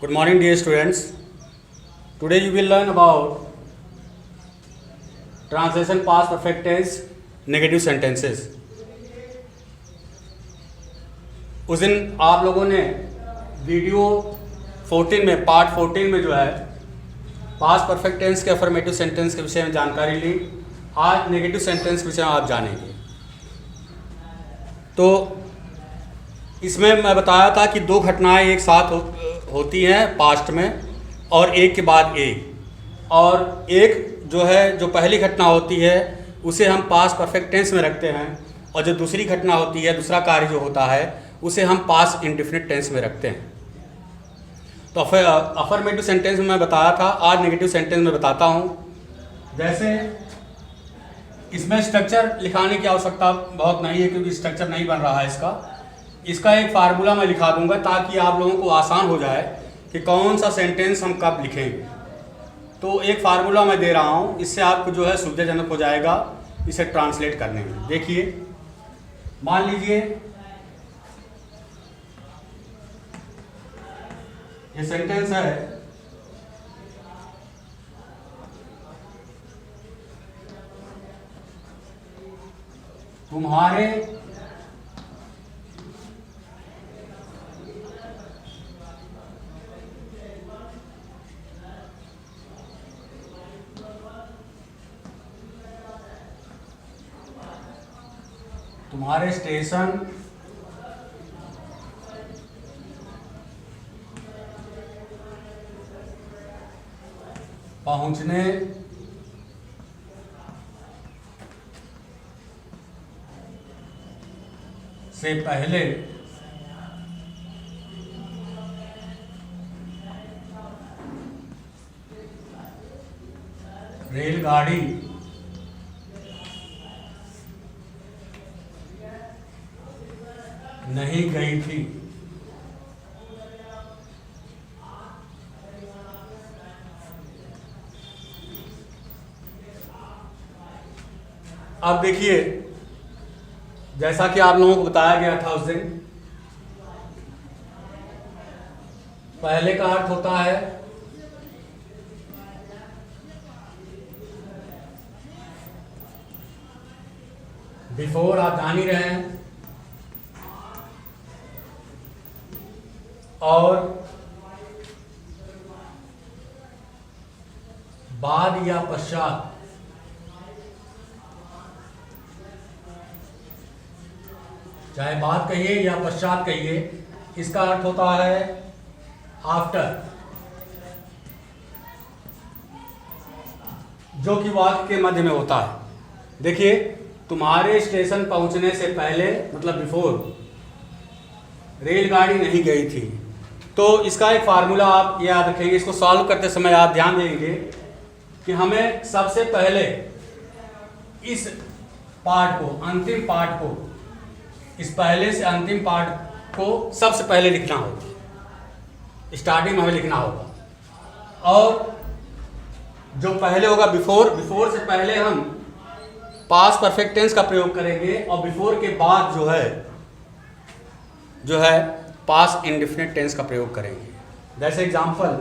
Good morning, dear students. Today you will learn about translation past perfect tense negative sentences. उस दिन आप लोगों ने वीडियो 14 में पार्ट 14 में जो है पास्ट परफेक्ट टेंस के अफर्मेटिव सेंटेंस के विषय में जानकारी ली। आज नेगेटिव सेंटेंस के विषय में आप जानेंगे। तो इसमें मैं बताया था कि दो घटनाएं एक साथ होती हैं पास्ट में और एक के बाद एक, और एक जो है जो पहली घटना होती है उसे हम पास्ट परफेक्ट टेंस में रखते हैं, और जो दूसरी घटना होती है दूसरा कार्य जो होता है उसे हम पास्ट इंडेफिनिट टेंस में रखते हैं। तो अफर्मेटिव सेंटेंस में मैं बताया था, आज नेगेटिव सेंटेंस में बताता हूँ। जैसे इसमें स्ट्रक्चर लिखाने की आवश्यकता बहुत नहीं है क्योंकि स्ट्रक्चर नहीं बन रहा है इसका एक फार्मूला मैं लिखा दूंगा ताकि आप लोगों को आसान हो जाए कि कौन सा सेंटेंस हम कब लिखेंगे। तो एक फार्मूला मैं दे रहा हूँ, इससे आपको जो है सुविधाजनक हो जाएगा इसे ट्रांसलेट करने में। देखिए, मान लीजिए ये सेंटेंस है, तुम्हारे स्टेशन पहुंचने से पहले रेलगाड़ी नहीं गई थी। अब देखिए, जैसा कि आप लोगों को बताया गया था उस दिन, पहले का अर्थ होता है बिफोर, आप जान ही रहे हैं, और बाद या पश्चात, चाहे बाद कहिए या पश्चात कहिए, इसका अर्थ होता है आफ्टर, जो कि वाक्य के मध्य में होता है। देखिए, तुम्हारे स्टेशन पहुंचने से पहले मतलब बिफोर रेलगाड़ी नहीं गई थी। तो इसका एक फार्मूला आप याद रखेंगे। इसको सॉल्व करते समय आप ध्यान देंगे कि हमें सबसे पहले इस पार्ट को, अंतिम पार्ट को, इस पहले से अंतिम पार्ट को सबसे पहले लिखना होगा, स्टार्टिंग में हमें लिखना होगा। और जो पहले होगा बिफोर, बिफोर से पहले हम पास्ट परफेक्ट टेंस का प्रयोग करेंगे, और बिफोर के बाद जो है पास्ट इंडेफिनिट टेंस का प्रयोग करेंगे। जैसे एग्जांपल,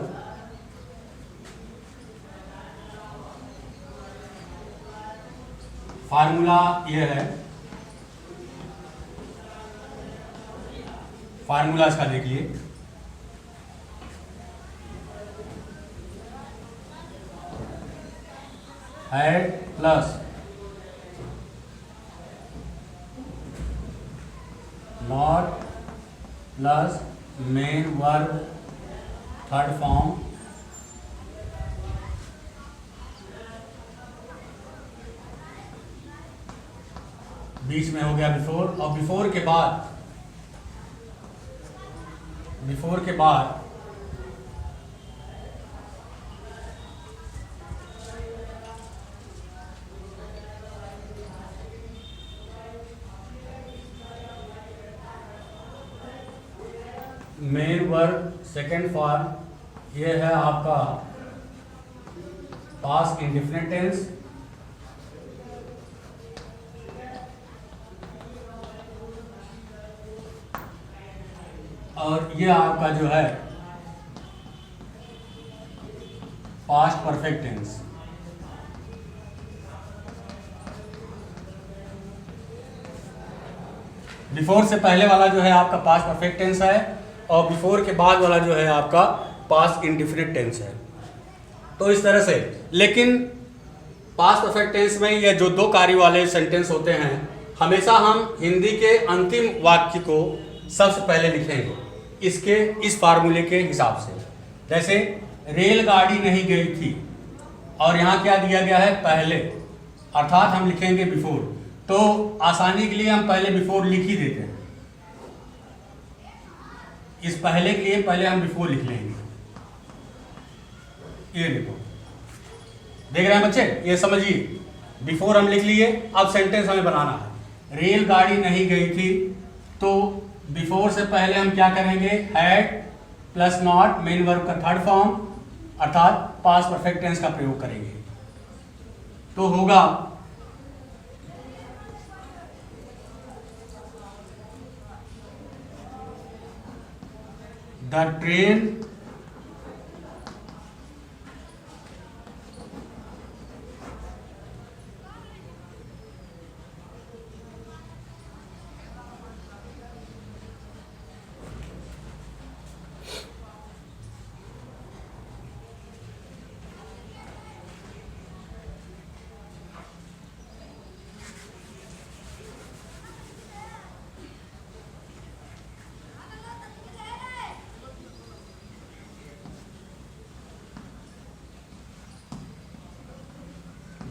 फार्मूला ये है, फार्मूला इसका देखिए, had plus not plus main verb third form बीच में हो गया बिफोर, और बिफोर के बाद मेन वर्ब सेकेंड फॉर्म, ये है आपका पास्ट इंडेफिनिट टेंस, और ये आपका जो है पास्ट परफेक्ट टेंस। बिफोर से पहले वाला जो है आपका पास्ट परफेक्ट टेंस है और बिफोर के बाद वाला जो है आपका पास्ट इंडिफिनिट टेंस है। तो इस तरह से, लेकिन पास्ट परफेक्ट टेंस में ये जो दो कार्य वाले सेंटेंस होते हैं, हमेशा हम हिंदी के अंतिम वाक्य को सबसे पहले लिखेंगे इसके इस फार्मूले के हिसाब से। जैसे रेलगाड़ी नहीं गई थी और यहाँ क्या दिया गया है, पहले, अर्थात हम लिखेंगे बिफोर। तो आसानी के लिए हम पहले बिफोर लिख ही देते हैं। इस पहले के लिए पहले हम बिफोर लिख लेंगे। ये देखो, देख रहे हैं बच्चे, ये समझिए, बिफोर हम लिख लिए। अब सेंटेंस हमें बनाना है। रेलगाड़ी नहीं गई थी, तो बिफोर से पहले हम क्या करेंगे, had plus not, main verb का थर्ड फॉर्म, अर्थात पास्ट परफेक्ट टेंस का प्रयोग करेंगे। तो होगा the train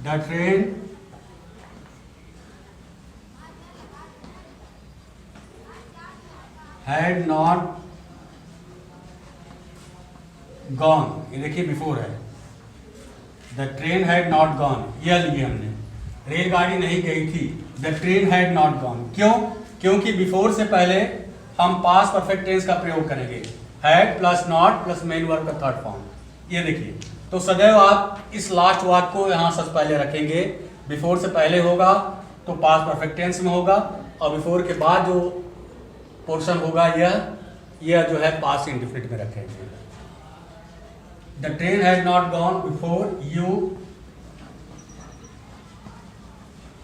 The train had not gone, ये देखिए बिफोर है। The train had not gone, यह लिए हमने, रेलगाड़ी नहीं गई थी। The train had not gone, क्यों? क्योंकि बिफोर से पहले हम पास्ट परफेक्ट टेंस का प्रयोग करेंगे, had plus not plus main verb का थर्ड फॉर्म। ये देखिए, तो सदैव आप इस लास्ट वाक्य को यहाँ सबसे पहले रखेंगे। बिफोर से पहले होगा तो पास्ट परफेक्ट टेंस में होगा, और बिफोर के बाद जो पोर्शन होगा यह जो है पास्ट इंडिफिनिट में रखेंगे। The train has not gone before you,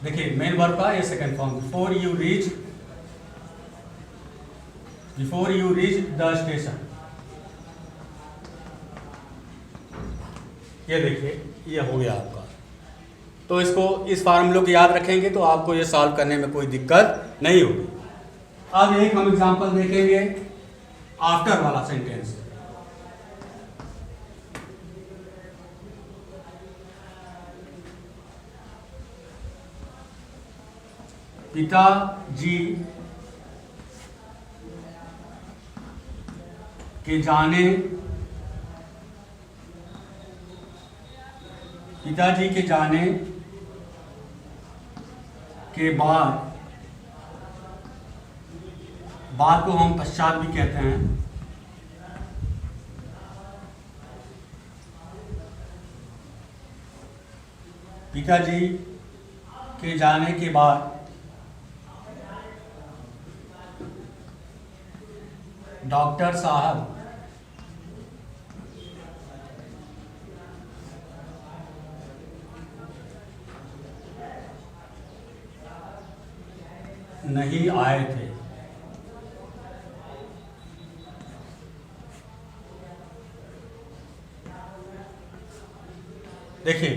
देखिए मेन वर्ब का ये second form, before you reach the station. ये देखिए, ये हो गया आपका। तो इसको, इस फार्मूले को याद रखेंगे तो आपको ये सॉल्व करने में कोई दिक्कत नहीं होगी। अब एक हम एग्जांपल देखेंगे आफ्टर वाला सेंटेंस। पिताजी के जाने के बाद को हम पश्चात भी कहते हैं। पिताजी के जाने के बाद डॉक्टर साहब नहीं आए थे। देखिए,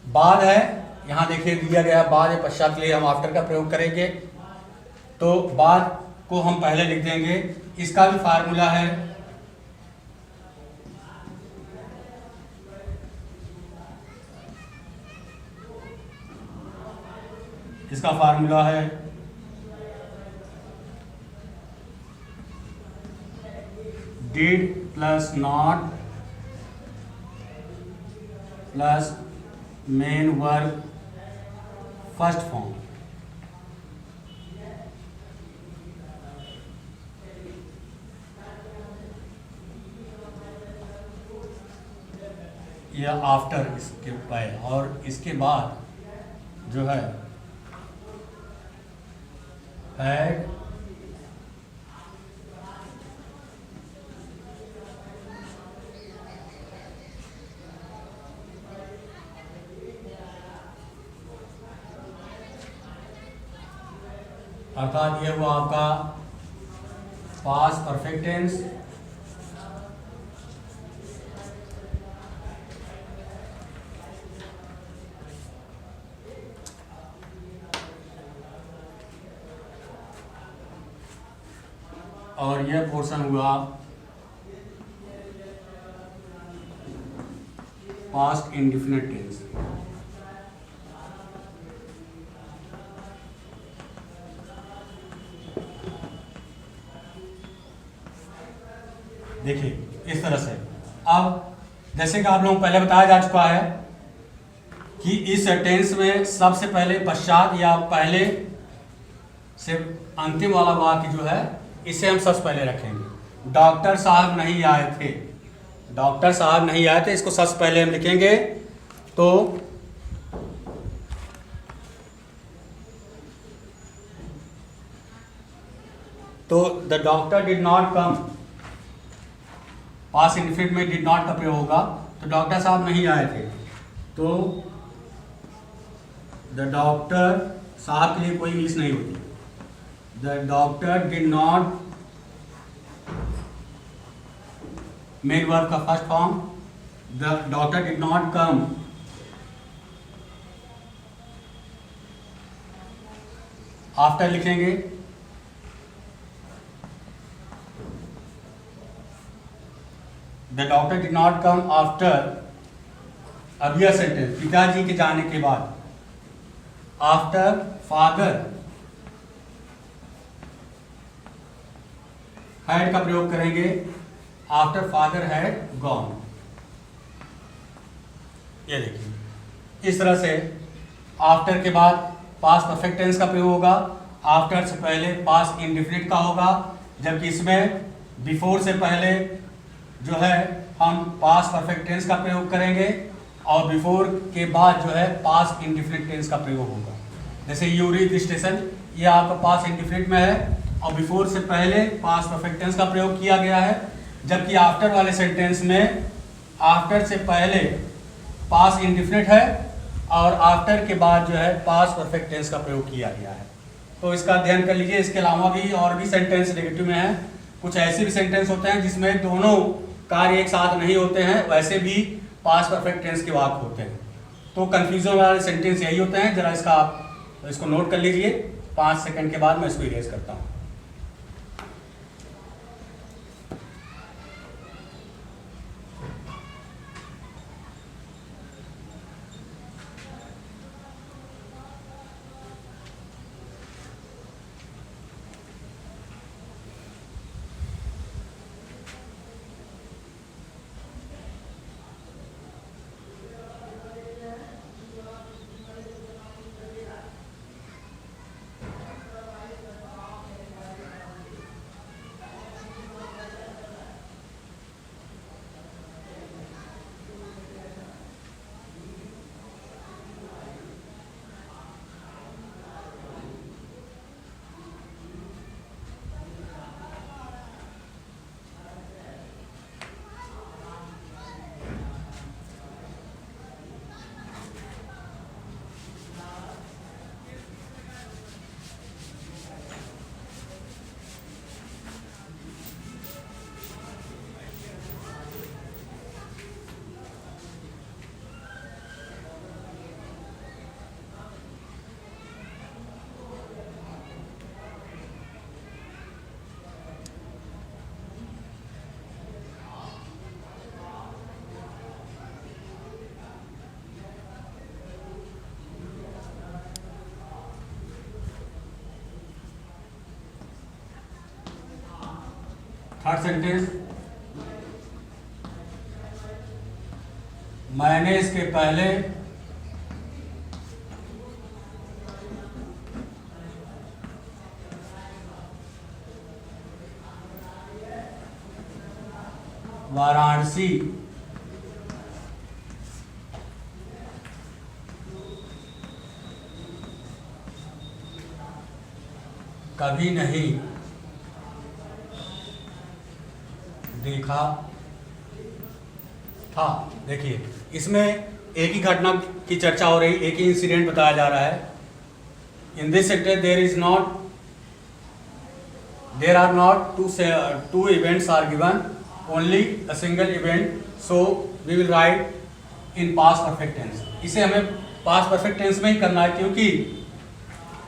बाद है, यहां देखिए दिया गया बाद है, पश्चात के लिए हम आफ्टर का प्रयोग करेंगे। तो बाद को हम पहले लिख देंगे। इसका भी फार्मूला है, इसका फार्मूला है did plus not plus main verb first form. यह आफ्टर इसके पहले, और इसके बाद जो है had अर्थात ये हुआ आपका पास्ट परफेक्ट टेंस। और यह पोर्शन हुआ पास्ट इंडिफिनिट टेंस। देखिए इस तरह से। अब जैसे कि आप लोगों को पहले बताया जा चुका है कि इस टेंस में सबसे पहले पश्चात या पहले से अंतिम वाला वाक्य जो है इसे हम सबसे पहले रखेंगे। डॉक्टर साहब नहीं आए थे, डॉक्टर साहब नहीं आए थे, इसको सबसे पहले हम लिखेंगे। तो the doctor did not come, past indefinite में डिड नॉट का प्रयोग होगा, तो डॉक्टर साहब नहीं आए थे। तो द डॉक्टर साहब के लिए कोई इंग्लिश नहीं होती। The doctor did not, main verb का first form, the doctor did not come. After लिखेंगे, the doctor did not come after, अब यह सेंटेंस पिताजी के जाने के बाद। आफ्टर फादर, हैड का प्रयोग करेंगे, आफ्टर फादर हैड गॉन। ये देखिए इस तरह से आफ्टर के बाद पास्ट परफेक्ट टेंस का प्रयोग होगा, आफ्टर से पहले पास्ट इंडिफिनिट का होगा, जबकि इसमें बिफोर से पहले जो है हम पास्ट परफेक्ट टेंस का प्रयोग करेंगे और बिफोर के बाद जो है पास्ट इंडिफिनिट टेंस का प्रयोग होगा। जैसे यू रीच स्टेशन, ये आपका पास्ट इंडिफिनिट में है और बिफोर से पहले पास्ट परफेक्ट टेंस का प्रयोग किया गया है, जबकि आफ्टर वाले सेंटेंस में आफ्टर से पहले पास्ट इंडिफिनिट है और आफ्टर के बाद जो है पास्ट परफेक्ट टेंस का प्रयोग किया गया है। तो इसका अध्ययन कर लीजिए। इसके अलावा भी और भी सेंटेंस नेगेटिव में है, कुछ ऐसे भी सेंटेंस होते हैं जिसमें दोनों कार्य एक साथ नहीं होते हैं, वैसे भी पास्ट परफेक्ट टेंस के वाक्य होते हैं। तो कंफ्यूजन वाले सेंटेंस यही होते हैं। जरा इसका आप इसको नोट कर लीजिए, 5 सेकंड के बाद मैं इसको इरेज करता हूँ। थर्ड सेंटेंस, मैंने इसके पहले वाराणसी कभी नहीं देखा था। देखिए इसमें एक ही घटना की चर्चा हो रही, एक ही इंसिडेंट बताया जा रहा है। In this sentence there is not there are not two events are given, only a single event, so we will write in past perfect tense. इसे हमें पास्ट परफेक्ट टेंस में ही करना है, क्योंकि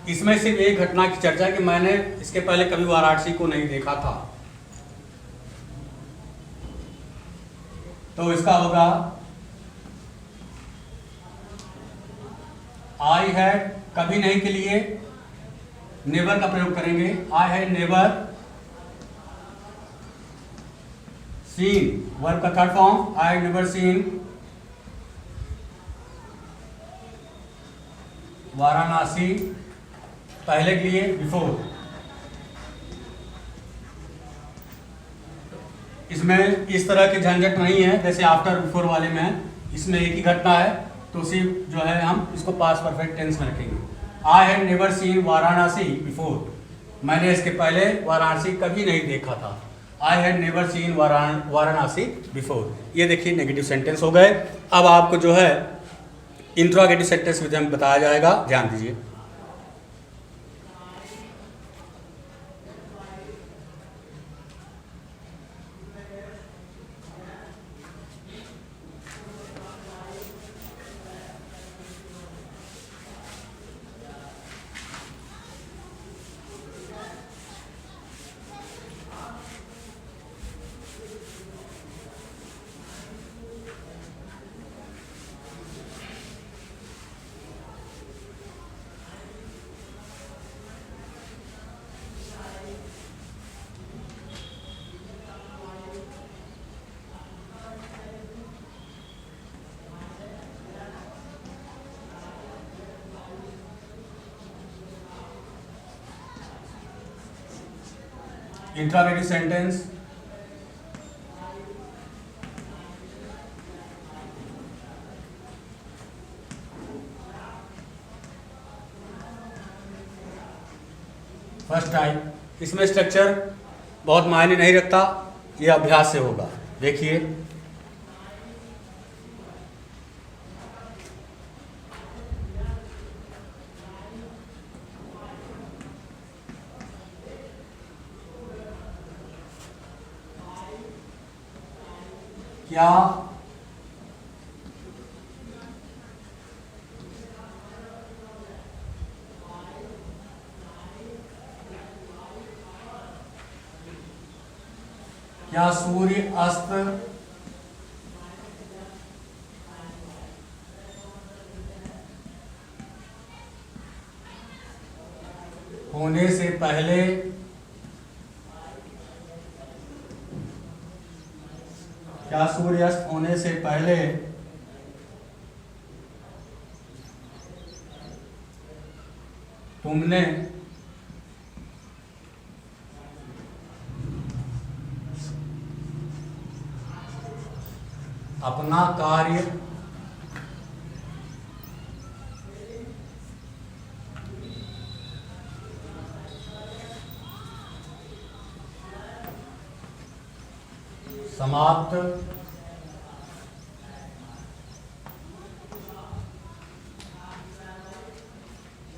इसमें सिर्फ एक घटना की चर्चा है कि मैंने इसके पहले कभी वाराणसी को नहीं देखा था। तो इसका होगा आई हैड, कभी नहीं के लिए नेवर का प्रयोग करेंगे। I had never seen, verb का third form, I had never seen Varanasi, पहले के लिए बिफोर। इसमें इस तरह की झंझट नहीं है जैसे आफ्टर बिफोर वाले में है, इसमें एक ही घटना है, तो उसी जो है हम इसको पास्ट परफेक्ट टेंस में रखेंगे। आई had never seen Varanasi before, मैंने इसके पहले वाराणसी कभी नहीं देखा था। आई had never seen Varanasi before. ये देखिए नेगेटिव सेंटेंस हो गए। अब आपको जो है इंट्रोगेटिव सेंटेंस विधि में बताया जाएगा, ध्यान दीजिए। Interrogative sentence, first type. इसमें स्ट्रक्चर बहुत मायने नहीं रखता, यह अभ्यास से होगा। देखिए क्या क्या सूर्य अस्त होने से पहले क्या सूर्यास्त होने से पहले तुमने अपना कार्य समाप्त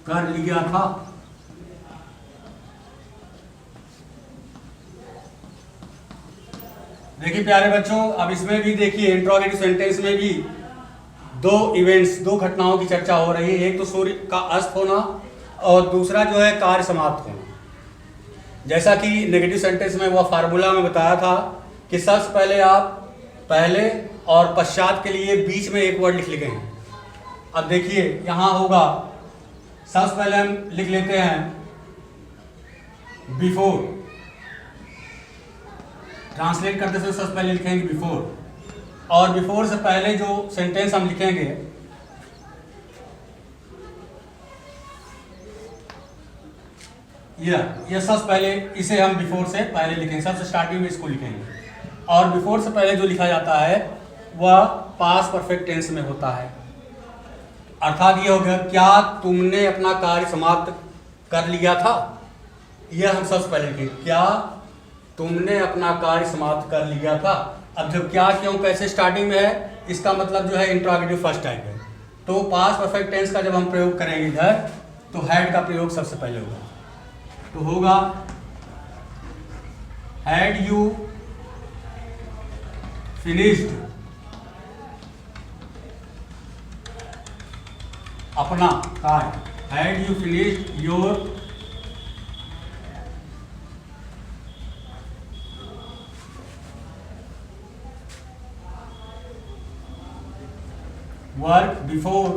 कर लिया था। देखिए प्यारे बच्चों, अब इसमें भी देखिए इंट्रोगेटिव सेंटेंस में भी दो इवेंट्स, दो घटनाओं की चर्चा हो रही है। एक तो सूर्य का अस्त होना और दूसरा जो है कार्य समाप्त होना। जैसा कि नेगेटिव सेंटेंस में वह फार्मूला में बताया था कि सबसे पहले आप पहले और पश्चात के लिए बीच में एक वर्ड लिख गए हैं। अब देखिए यहां होगा, सबसे पहले हम लिख लेते हैं बिफोर, ट्रांसलेट करते समय सबसे पहले लिखेंगे बिफोर, और बिफोर से पहले जो सेंटेंस हम लिखेंगे यह सबसे पहले, इसे हम बिफोर से पहले लिखेंगे, सबसे स्टार्टिंग में इसको लिखेंगे। और बिफोर से पहले जो लिखा जाता है वह पास्ट परफेक्ट टेंस में होता है। अर्थात ये हो गया, क्या तुमने अपना कार्य समाप्त कर लिया था, यह हम सबसे पहले लिखेंगे, क्या तुमने अपना कार्य समाप्त कर लिया था। अब जब क्या क्यों कैसे स्टार्टिंग में है, इसका मतलब जो है इंट्रोगेटिव फर्स्ट टाइप है। तो पास्ट परफेक्ट टेंस का जब हम प्रयोग करेंगे इधर, तो हैड का प्रयोग सबसे पहले होगा। तो होगा हैड यू फिनिश्ड अपना कार्य, had you finished your work before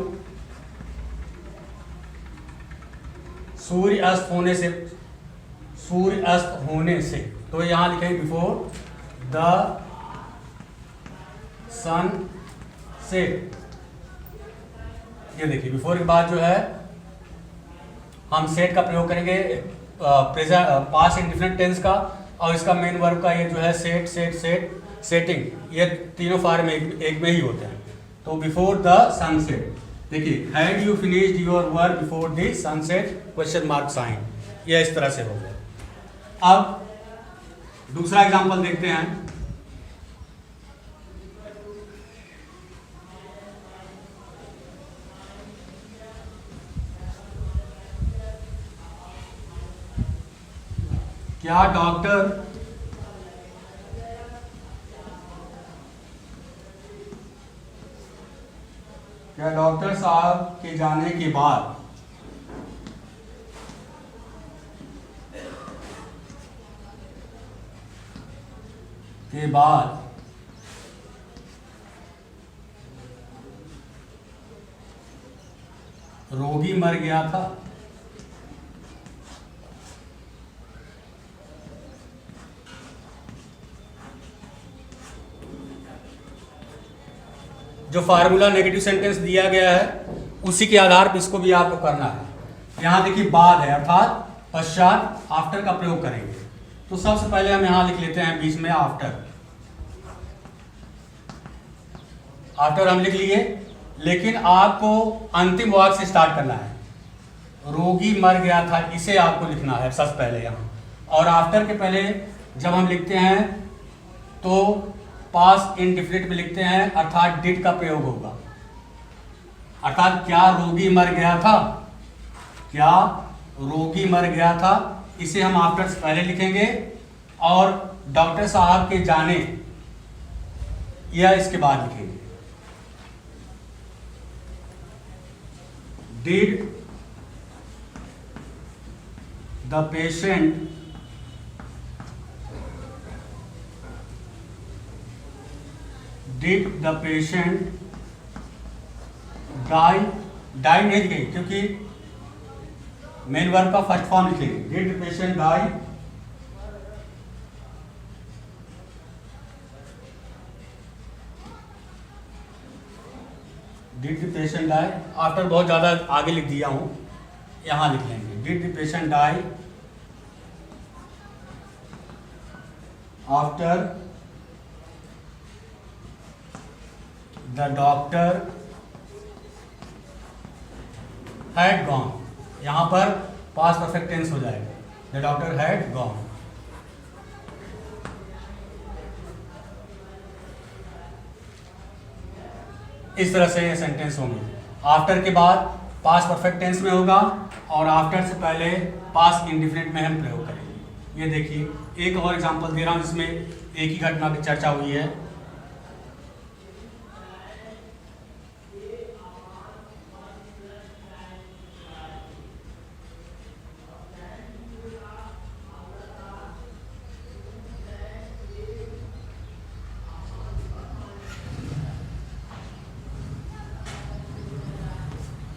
सूर्य अस्त होने से, सूर्य अस्त होने से, तो यहां लिखेंगे बिफोर द सन सेट। ये देखिए बिफोर के बाद जो है हम सेट का प्रयोग करेंगे प्रेजेंट पास्ट इंडिफिनिट टेंस का, और इसका मेन वर्ब का ये जो है सेट सेट सेट सेटिंग, ये तीनों फॉर्म एक में ही होते हैं। तो बिफोर द सनसेट, देखिए had you finished your work before the sunset question mark sign, ये इस तरह से हो गया। अब दूसरा एग्जांपल देखते हैं। क्या डॉक्टर साहब के जाने के बाद रोगी मर गया था? जो फार्मूला नेगेटिव सेंटेंस दिया गया है उसी के आधार पर इसको भी आपको करना है। यहां देखिए बाद है, अर्थात पश्चात, आफ्टर का प्रयोग करेंगे। तो सबसे पहले हम यहां लिख लेते हैं बीच में आफ्टर। आफ्टर हम लिख लिए, लेकिन आपको अंतिम वाक्य से स्टार्ट करना है। रोगी मर गया था, इसे आपको लिखना है सबसे पहले यहां। और आफ्टर के पहले जब हम लिखते हैं तो पास्ट इंडेफिनिट में लिखते हैं, अर्थात डिड का प्रयोग होगा। अर्थात क्या रोगी मर गया था, क्या रोगी मर गया था, इसे हम आफ्टर से पहले लिखेंगे, और डॉक्टर साहब के जाने या इसके बाद लिखेंगे। Did the patient die, die नहीं लिखेंगे क्योंकि मेन वर्ब का फर्स्ट फॉर्म लिखेंगे। Did the patient die, did the patient die, after बहुत ज्यादा आगे लिख दिया हूं, यहां लिख लेंगे did the patient die after the doctor had gone. यहां पर पास्ट परफेक्ट टेंस हो जाएगा, द डॉक्टर हैड गॉन। इस तरह से ये सेंटेंस होंगे। आफ्टर के बाद पास्ट परफेक्ट टेंस में होगा, और आफ्टर से पहले पास्ट इंडेफिनिट में हम प्रयोग करेंगे। ये देखिए एक और एग्जांपल दे रहा हूं जिसमें एक ही घटना की चर्चा हुई है।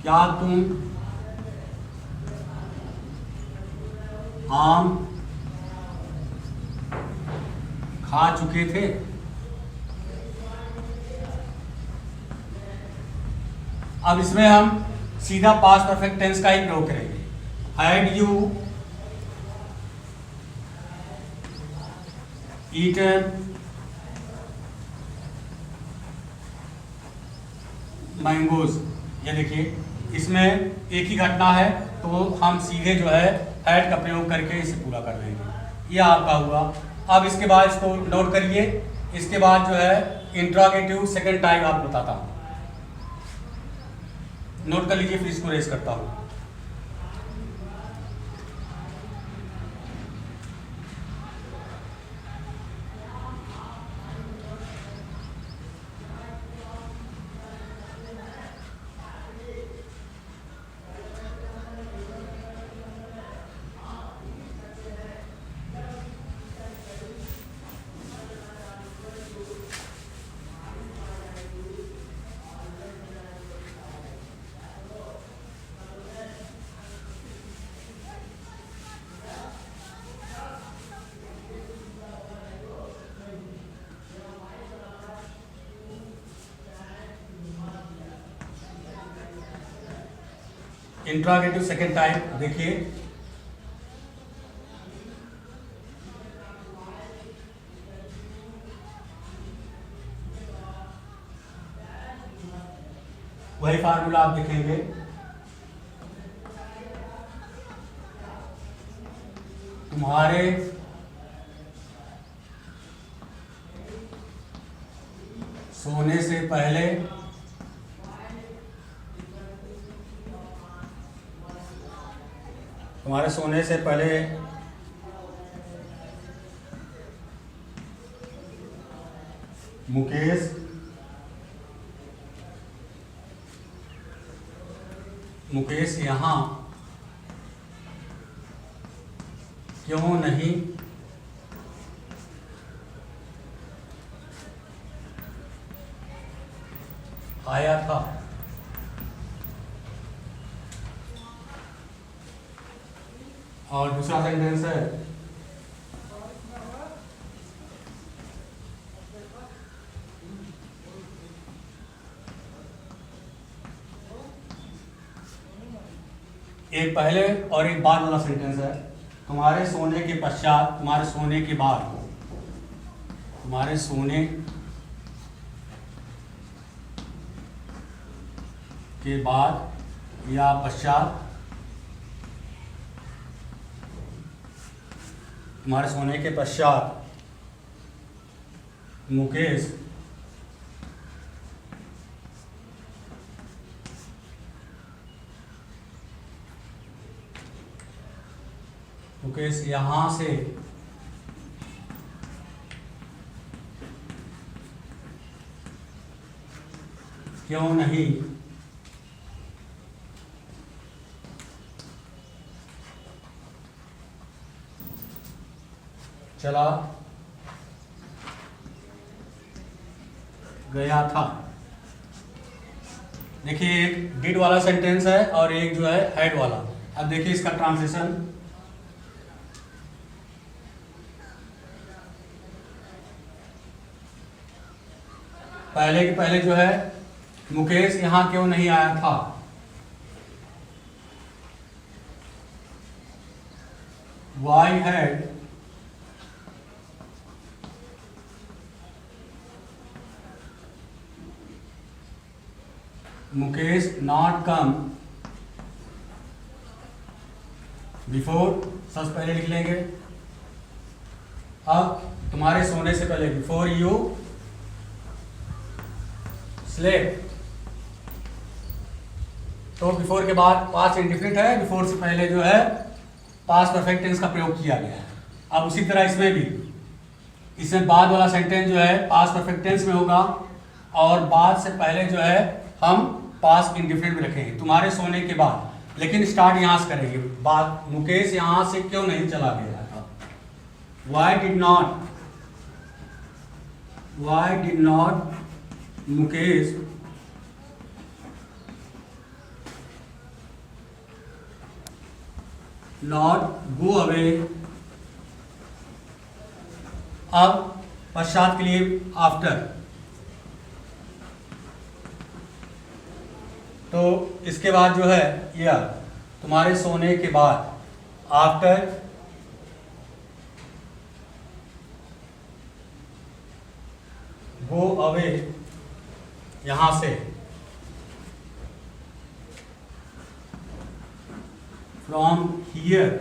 क्या तुम आम खा चुके थे? अब इसमें हम सीधा पास्ट परफेक्ट टेंस का ही प्रयोग करेंगे। Had you eaten mangoes. ये देखिए इसमें एक ही घटना है, तो हम सीधे जो है हैड का प्रयोग करके इसे पूरा कर देंगे। यह आपका हुआ। अब इसके बाद इसको नोट करिए। इसके बाद जो है इंट्रोगेटिव सेकंड टाइप आपको बताता हूं, नोट कर लीजिए, फिर इसको रेस करता हूं। इंट्रोगेटिव सेकेंड टाइप देखिए, वही फार्मूला आप देखेंगे। तुम्हारे सोने से पहले मुकेश यहाँ क्यों नहीं आया था। और दूसरा सेंटेंस है, एक पहले और एक बाद वाला सेंटेंस है। तुम्हारे सोने के पश्चात, तुम्हारे सोने के बाद, तुम्हारे सोने के बाद या पश्चात, तुम्हारे सोने के पश्चात मुकेश यहाँ से क्यों नहीं चला गया था। देखिए एक डिड वाला सेंटेंस है और एक जो है हैड वाला। अब देखिए इसका ट्रांसलेशन, पहले के पहले जो है मुकेश यहाँ क्यों नहीं आया था। Why had Mukesh not come before, सबसे पहले लिख लेंगे। अब तुम्हारे सोने से पहले, बिफोर यू स्लेप, तो बिफोर के बाद पास्ट इंडिफिनिट है, बिफोर से पहले जो है पास्ट परफेक्ट टेंस का प्रयोग किया गया है। अब उसी तरह इसमें भी, इसमें बाद वाला सेंटेंस जो है पास्ट परफेक्ट टेंस में होगा और बाद से पहले जो है हम पास्ट इंडिफिनिट में रखेंगे, तुम्हारे सोने के बाद। लेकिन स्टार्ट यहां से करेंगे, बात मुकेश यहां से क्यों नहीं चला गया था। Why did not Mukesh not go away. अब पश्चात के लिए आफ्टर, तो इसके बाद जो है यह तुम्हारे सोने के बाद, आफ्टर गो अवे, यहां से फ्रॉम हियर,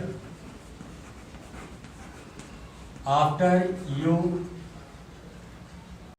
आफ्टर यू